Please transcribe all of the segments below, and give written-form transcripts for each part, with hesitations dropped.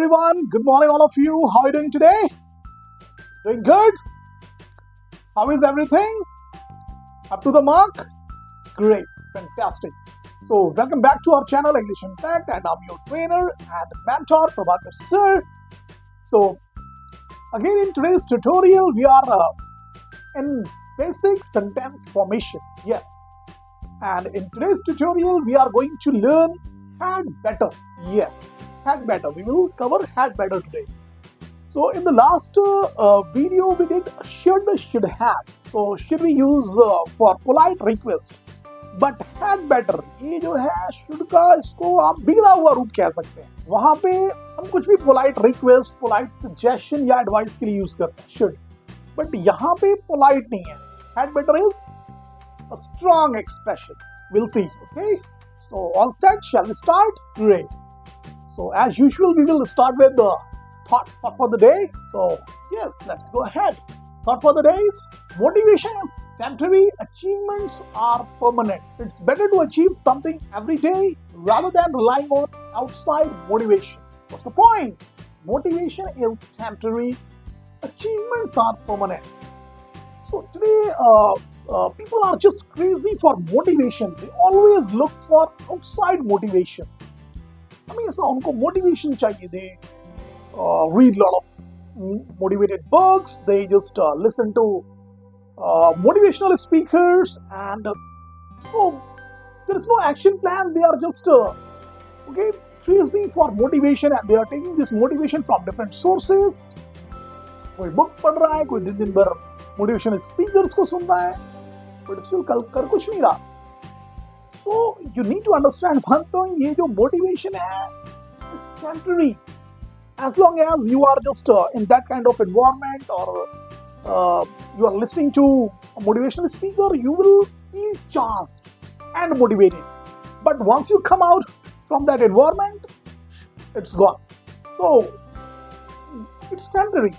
everyone. Good morning, all of you. How are you doing today? Doing good? How is everything? Up to the mark? Great. Fantastic. So, welcome back to our channel, English Impact, and I'm your trainer and mentor, Prabhakar Sir. So, again in today's tutorial, we are in basic sentence formation. Yes. And in today's tutorial, we are going to learn had better. Yes, had better. We will cover had better today. So in the last video, we did should have. So should we use for polite request? But had better, ये जो है should का इसको आप बिगड़ा हुआ रूप कह सकते हैं. वहाँ पे हम कुछ भी polite request, polite suggestion या advice के लिए use करते हैं should. But यहाँ पे polite नहीं है. Had better is a strong expression. We'll see. Okay. So all set. Shall we start? Great. So as usual, we will start with the thought for the day. So yes, let's go ahead. Thought for the day is motivation is temporary, achievements are permanent. It's better to achieve something every day rather than relying on outside motivation. What's the point? Motivation is temporary, achievements are permanent. So today, people are just crazy for motivation. They always look for outside motivation. हमेशा उनको motivation चाहिए. They read a lot of motivated books. They just listen to motivational speakers, and so there is no action plan. They are just crazy for motivation, and they are taking this motivation from different sources. कोई book पढ़ रहा है, कोई दिन भर motivational speakers को सुन रहा है, but still कर कुछ नहीं रहा. So you need to understand one thing, ये जो motivation है, it's temporary. As long as you are just in that kind of environment, or you are listening to a motivational speaker, you will feel charged and motivated. But once you come out from that environment, it's gone. So it's temporary.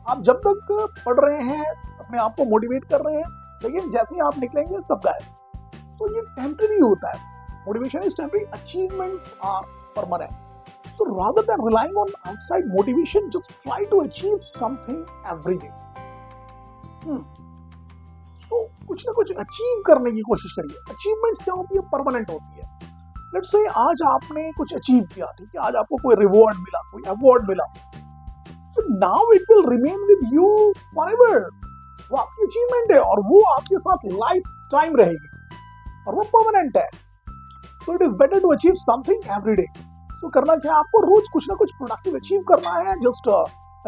आप जब तक पढ़ रहे हैं, अपने आप को motivate कर रहे हैं, लेकिन जैसे ही आप निकलेंगे सब गायब. So ये temporary होता है. Motivation is temporary, achievements are permanent. So rather than relying on outside motivation, just try to achieve something every day. So कुछ ना कुछ achieve करने की कोशिश करिए. Achievements क्या होती है? Permanent होती है. Let's say आज आपने कुछ achieve किया, ठीक है? आज आपको कोई reward मिला, कोई award मिला. So now it will remain with you forever. वो आपकी achievement है और वो आपके साथ lifetime रहेगी. और वो permanent है. So it is better to achieve something every day. So करना क्या है? आपको रोज कुछ ना कुछ productive achieve करना है. Just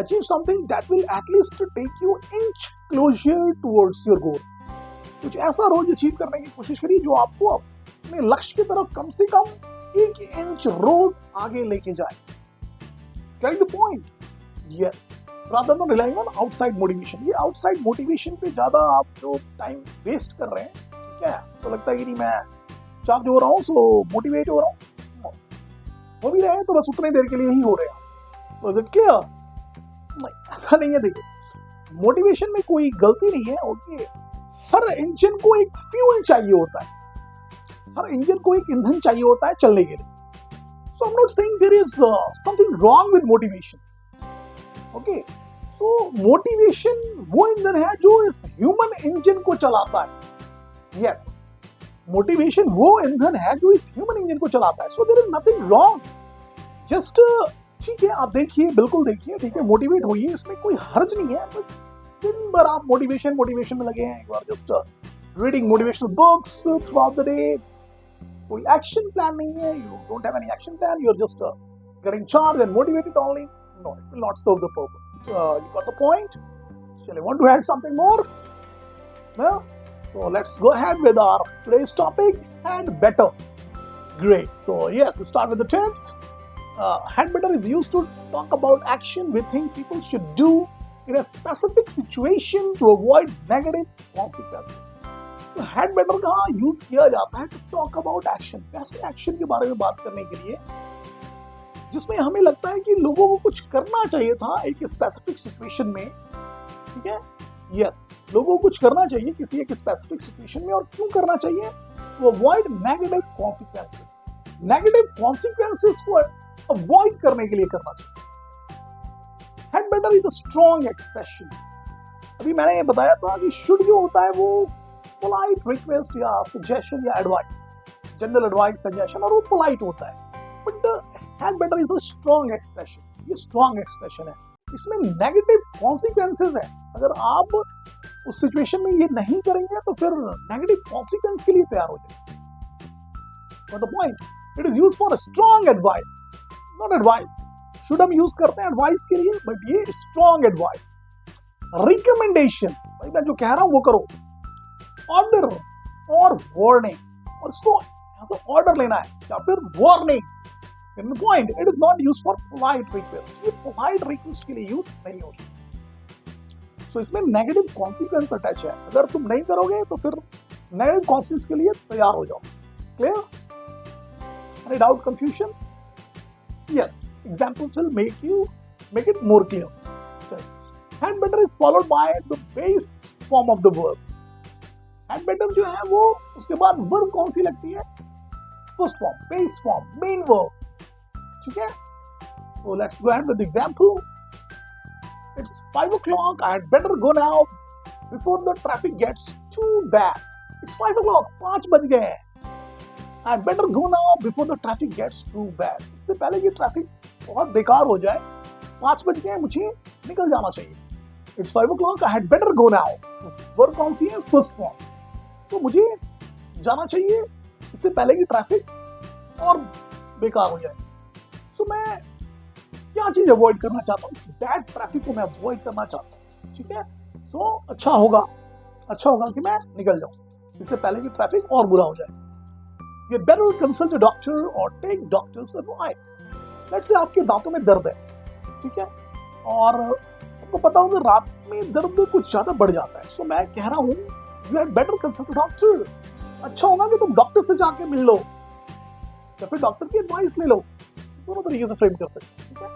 achieve something that will at least take you inch closer towards your goal. कुछ ऐसा रोज achieve करने की कोशिश करिए जो आपको अपने लक्ष्य की तरफ कम से कम 1 इंच रोज आगे लेके जाए. Getting the point? Yes. Rather than relying on outside motivation. ये outside motivation पे ज़्यादा आप जो time waste कर रहे हैं, ठीक है? तो लगता है कि नहीं मैं चार्ज हो रहा हूँ, so motivate हो रहा हूँ. हो भी रहे हैं तो बस उतने देर के लिए ही हो रहे हैं. So is it clear? नहीं, ऐसा नहीं है. देखिए, मोटिवेशन में कोई गलती नहीं है. ओके, हर इंजन को एक फ्यूल चाहिए होता है. हर इंजन को एक ईंधन चाहिए होता है चलने के लिए. So I'm not saying there is something wrong with motivation. Okay, तो मोटिवेशन वो ईंधन है जो इस ह्यूमन इंजन को चलाता है. यस, मोटिवेशन वो ईंधन है जो इस ह्यूमन इंजन को चलाता है. So there is nothing wrong. Just ठीक है, आप देखिए, बिल्कुल देखिए, ठीक है, मोटिवेट होइए, इसमें कोई हर्ज नहीं है. बट दिन भर आप मोटिवेशन में लगे हैं. You are just reading motivational books throughout the day. कोई एक्शन प्लान नहीं है. You don't have any action plan. You are just getting charge and motivated only. No, it will not serve the purpose. You got the point? Shall I want to add something more? No? So let's go ahead with our today's topic, had better. Great. So yes, let's start with the tips. Had better is used to talk about action we think people should do in a specific situation to avoid negative consequences. तो had better का use किया जाता है to talk about action. ऐसे action के बारे में बात करने के लिए जिसमें हमें लगता है कि लोगों को कुछ करना चाहिए था एक स्पेसिफिक सिचुएशन में. ठीक है, यस, लोगों को कुछ करना चाहिए किसी एक स्पेसिफिक सिचुएशन में. और क्यों करना चाहिए? To avoid negative consequences. Negative consequences को अवॉइड करने के लिए करना चाहिए. Had better is a strong expression. अभी मैंने ये बताया था कि शुड जो होता है वो पोलाइट रिक्वेस्ट या सजेशन या एडवाइस, जनरल एडवाइस सजेशन, और वो पोलाइट होता है। But had better is a strong expression, ये स्ट्रॉन्ग एक्सप्रेशन है, इसमें नेगेटिव कॉन्सिक्वेंसेस है। अगर आप उस सिचुएशन में ये नहीं करेंगे तो फिर नेगेटिव कॉन्सिक्वेंस के लिए तैयार हो जाएंगे। But the point, it is used for a strong advice, not advice. Should हम यूज करते हैं एडवाइस के लिए, बट ये स्ट्रॉन्ग एडवाइस। रिकमेंडेशन, भाई मैं जो कह रहा हूं वो करो। ऑर्डर और वार्निंग, और इसको ऐसा ऑर्डर लेना है या फिर warning. In the point, it is not use for polite request, ये पोलाइट रिक्वेस्ट के लिए यूज नहीं होगी। सो इसमें नेगेटिव कॉन्सिक्वेंस अटैच है, अगर तुम नहीं करोगे तो फिर नेगेटिव कॉन्सिक्वेंस के लिए तैयार हो जाओ। Clear? Any doubt, confusion? Yes, examples will make it more clear. Had better is followed by the base form of the verb. Had better जो है वो उसके बाद verb कौन सी लगती है? First form, base form, main verb. ठीक है? So let's go ahead with the example. It's 5 o'clock. I had better go now before the traffic gets too bad. It's 5 o'clock. 5 बज गए हैं. I'd better go now before the traffic gets too bad. इससे पहले कि traffic बहुत बेकार हो जाए, 5 बज गए, मुझे निकल जाना चाहिए। It's 5 o'clock, I had better go now. Verb कौन सी है? First form. तो मुझे जाना चाहिए इससे पहले कि ट्रैफिक और बेकार हो जाए। सो मैं क्या चीज अवॉइड करना चाहता हूँ? इस बैड ट्रैफिक को मैं अवॉइड करना चाहता हूँ। ठीक है? सो अच्छा होगा कि मैं निकल जाऊँ इससे पहले कि ट्रैफिक और बुरा हो जाए। You better consult a doctor or take doctor's advice. Let's say आपके दांतों में दर्द है, ठीक है, और आपको पता होगा रात में दर्द कुछ ज्यादा बढ़ जाता है। सो मैं कह रहा हूँ you had better consult a doctor. अच्छा होगा कि तुम डॉक्टर से जाके मिल लो या फिर डॉक्टर की एडवाइस ले लो। दोनों तरीके से फ्रेम कर सकते हैं। ठीक है?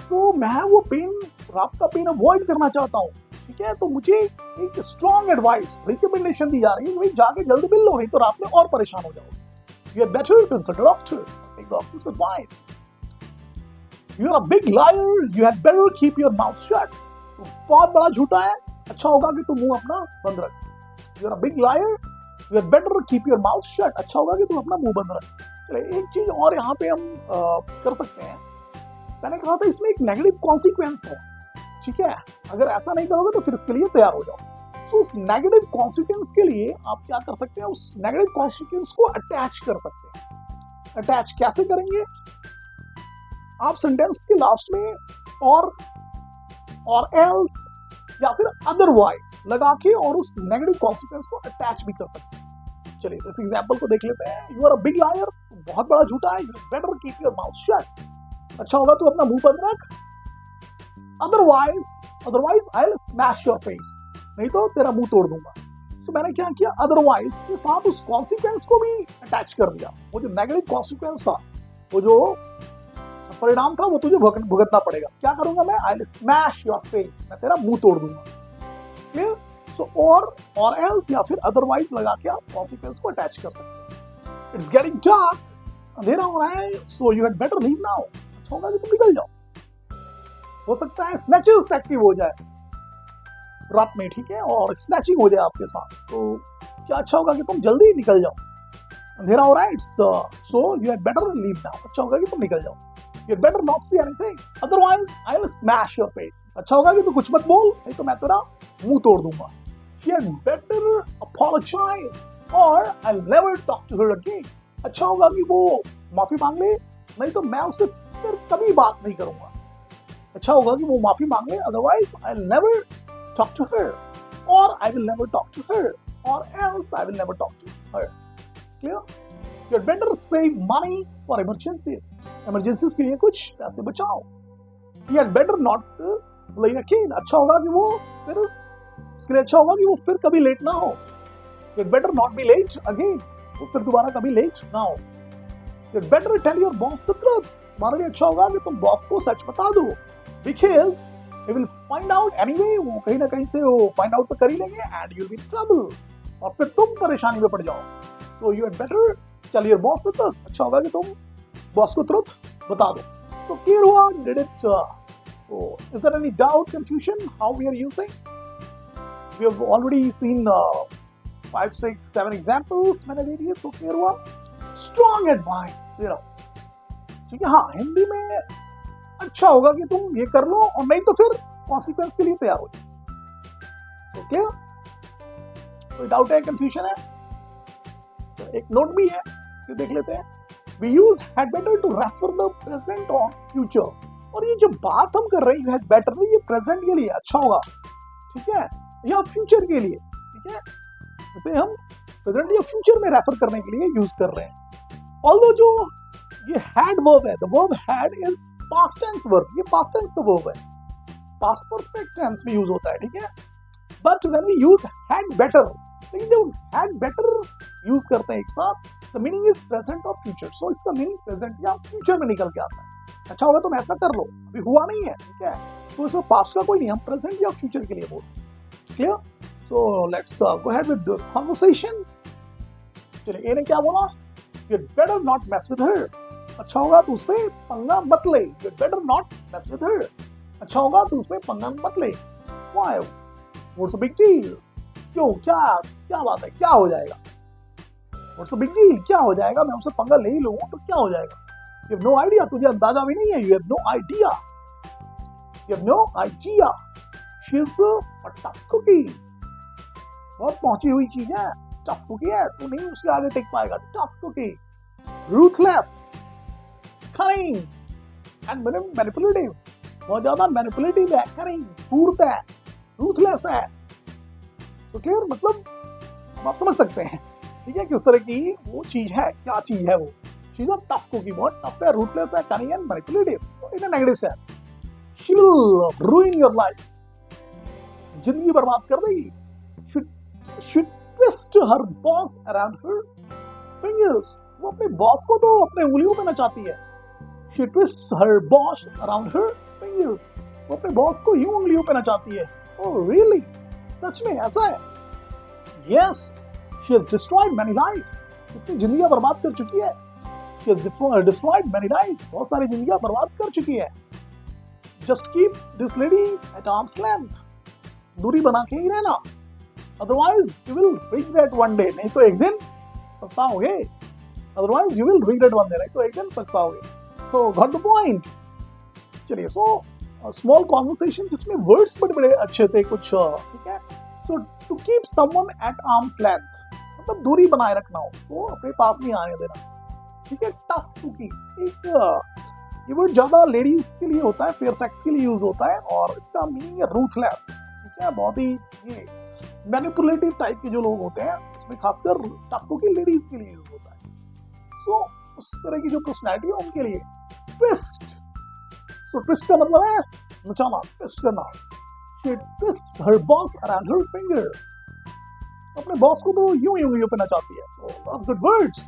तो मैं वो पेन, रात का पेन अवॉइड करना चाहता हूँ। ठीक है? तो मुझे एक स्ट्रॉन्ग एडवाइस, रिकमेंडेशन दी जा रही है कि भाई जाके जल्दी मिल लो, नहीं तो रात में और परेशान हो जाओगे। You had better consult a doctor, take doctor's advice. You are a big liar, you had better keep your mouth shut. तो बहुत बड़ा झूठा है, अच्छा होगा कि तुम मुंह अपना बंद रख। You are a big liar, you had better keep your mouth shut. अच्छा होगा कि तुम अपना मुंह बंद रख। चलिए एक चीज और यहाँ पे हम कर सकते हैं। मैंने कहा था इसमें एक नेगेटिव कॉन्सिक्वेंस है। ठीक है? अगर ऐसा नहीं करोगे तो फिर इसके लिए तैयार हो जाओ। तो उस नेगेटिव कॉन्सिक्वेंस के लिए आप क्या कर सकते हैं? उस नेगेटिव कॉन्सिक्वेंस को अटैच कर सकते हैं। अटैच कैसे करेंगे? आप सेंटेंस के लास्ट में और एल्स या फिर अदरवाइज लगा के और उस नेगेटिव कॉन्सिक्वेंस को अटैच भी कर सकते हैं। चलिए इस एग्जांपल को देख लेते हैं। You are a big liar, बहुत बड़ा झूठा है। You better keep your mouth shut. अच्छा होगा तू अपना मुंह बंद रख। Otherwise I will smash your face, नहीं तो तेरा मुंह तोड़ दूंगा। तो मैंने क्या किया? अदरवाइज के साथ उस कॉन्सिक्वेंस को भी अटैच कर दिया। वो जो नेगेटिव कॉन्सिक्वेंस था, वो जो परिणाम था, वो तुझे भुगतना पड़ेगा। क्या करूंगा मैं? आई विल स्मैश योर फेस, मैं तेरा मुंह तोड़ दूंगा। क्लियर? सो और एल्स या फिर अदरवाइज लगा के आप कॉन्सिक्वेंस को अटैच कर सकते हैं। इट्स गेटिंग डार्क, अंधेरा हो रहा है, so you had better leave now. अच्छा होगा कि तुम निकल जाओ। हो सकता है स्नैचर्स एक्टिव हो जाए रात में, ठीक है, और स्नैचिंग हो जाए आपके साथ। तो क्या अच्छा होगा कि तुम जल्दी निकल जाओ। अंधेरा हो रहा है, it's so you had better leave now. अच्छा होगा कि तुम निकल जाओ। You had better not see anything, otherwise I will smash your face. अच्छा होगा कि तू कुछ मत बोल, नहीं तो मैं तेरा मुंह तोड़ दूंगा। She had better apologize or I'll never talk to her again. अच्छा होगा कि वो माफी मांग ले, नहीं तो मैं उससे फिर कभी बात नहीं करूंगा। अच्छा होगा कि वो माफी मांग ले, otherwise I'll never talk to her or I will never talk to her or else I will never talk to her. Clear? You had better save money for emergencies. Emergencies के लिए कुछ पैसे बचाओ। You had better not late again. अच्छा होगा कि वो फिर उसके लिए अच्छा होगा कि वो फिर कभी लेट ना हो। You had better not be late again. वो फिर दोबारा कभी लेट ना हो। You had better tell your boss the truth. तुम्हारे लिए अच्छा होगा कि तुम बॉस को सच बता दो, because he will find out anyway. वो कहीं ना कहीं से वो find out तो कर ही लेंगे and you'll be in trouble. और फिर तुम परेशानी में पड़ जाओ। So you had better tell your boss the truth. अच्छा होगा कि तुम बॉस को truth बता दो। तो clear हुआ? Did it So, is there any doubt, confusion how we are using? We have already seen 5, 6, 7 examples. मैंने दे दिए, so clear हुआ. Strong advice दे रहा हूँ. ठीक है, हाँ हिंदी में अच्छा होगा कि तुम ये कर लो और नहीं तो फिर कॉन्सिक्वेंस के लिए तैयार हो जाओ. तो क्लियर? कोई डाउट है, कंफ्यूजन है? तो एक नोट भी है, इसको देख लेते हैं. We use had better to refer the present or future. और ये जो बात हम कर रहे हैं had better में, ये प्रेजेंट के लिए अच्छा होगा, ठीक है, या फ्यूचर के लिए, ठीक है. इसे हम प्रेजेंट या फ्यूचर में रेफर करने के लिए यूज कर रहे हैं. ऑल्दो जो ये had verb है, the verb had is past tense verb. ये past tense का verb है, past perfect tense में यूज होता है, ठीक है. But when we use had better, लेकिन जब had better यूज करते हैं एक साथ, the meaning is present or future. So इसका meaning present या future में निकल के आता है. अच्छा होगा तुम ऐसा कर लो, अभी हुआ नहीं है, ठीक है. तो इसमें past का कोई नहीं, हम present या future के लिए बोलते हैं. Clear? So let's go ahead with the conversation. चलिए, ए ने क्या बोला? You better not mess with her. अच्छा होगा तो उससे पंगा मत ले. You better not mess with her. अच्छा होगा तो उससे पंगा मत ले. Why? What's the big deal? क्यों? क्या बात है? क्या हो जाएगा? What's the big deal? क्या हो जाएगा? मैं उससे पंगा ले ही लूंगा तो क्या हो जाएगा? You have no idea. तुझे अंदाजा भी नहीं है. You have no idea. You have no idea. She's a tough cookie. बहुत पहुंची हुई चीज है. Tough cookie है. तू नहीं उसके आगे टिक पाएगा. Tough cookie. Ruthless. Cunning. And manipulative. बहुत ज्यादा manipulative है. Cunning. धूर्त है. Ruthless है. तो क्लियर? मतलब आप समझ सकते हैं, ठीक है, किस तरह की वो चीज है, क्या चीज है वो. She's a tough cookie, बहुत tough है, ruthless है, cunning and manipulative. So in a negative sense, she will ruin your life. जिंदगी बर्बाद कर देगी. She twist her boss around her fingers. वो अपने बॉस को तो अपने उंगलियों पे नचाती है. She twists her boss around her fingers. वो अपने बॉस को यूं उंगलियों पे नचाती है. Oh really? सच में ऐसा है? Yes, she has destroyed many lives. कितनी जिंदगियां बर्बाद कर चुकी है. She has destroyed many lives. बहुत सारी जिंदगियां बर्बाद कर चुकी है. Just keep this lady at arm's length. दूरी बना के ही रहना. Otherwise, you will regret one day. नहीं तो एक दिन पछताओगे. Otherwise, you will regret one day. नहीं तो एक दिन पछताओगे. So, got the point. चलिए, so small conversation जिसमें words बड़े अच्छे थे कुछ, ठीक है. So to keep someone at arm's length, मतलब दूरी बनाए रखना हो, तो अपने पास नहीं आने देना, ठीक है. टफ कुकी, एक ये वर्ड ज्यादा लेडीज के लिए होता है, फेयर सेक्स के लिए यूज होता है, और इसका मीनिंग है रूथलेस, ठीक है. बहुत ही ये मैनिपुलेटिव टाइप के जो लोग होते हैं, इसमें खासकर टफ कुकी लेडीज के लिए यूज होता है. सो उस तरह की जो पर्सनैलिटी है उनके लिए. ट्विस्ट, सो ट्विस्ट का मतलब है नचाना, ट्विस्ट करना. She twists her boss around her finger. अपने बॉस को तो यूं यूं पे नचाती है. So lot of good words.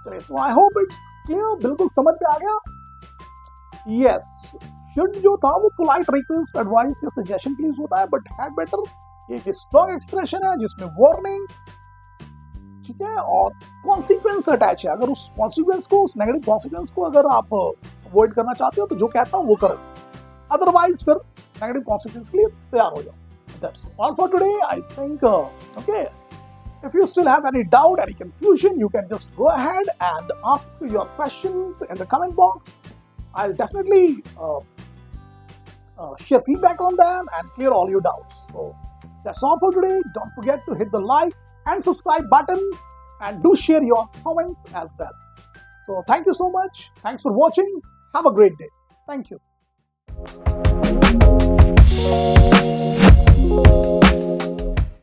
चलिए, so I hope it's clear. बिल्कुल समझ में आ गया. Yes, should जो था वो polite request, advice या suggestion के लिए होता है, but had better एक strong expression है जिसमें warning, ठीक है, और consequence attach है. अगर उस consequence को, उस negative consequence को अगर आप avoid करना चाहते हो तो जो कहता हूँ वो करो. Otherwise फिर negative consequence के लिए तैयार हो जाओ. That's all for today. I think, okay. If you still have any doubt, any confusion, you can just go ahead and ask your questions in the comment box. I'll definitely share feedback on them and clear all your doubts. So that's all for today. Don't forget to hit the like and subscribe button, and do share your comments as well. So thank you so much. Thanks for watching. Have a great day. Thank you.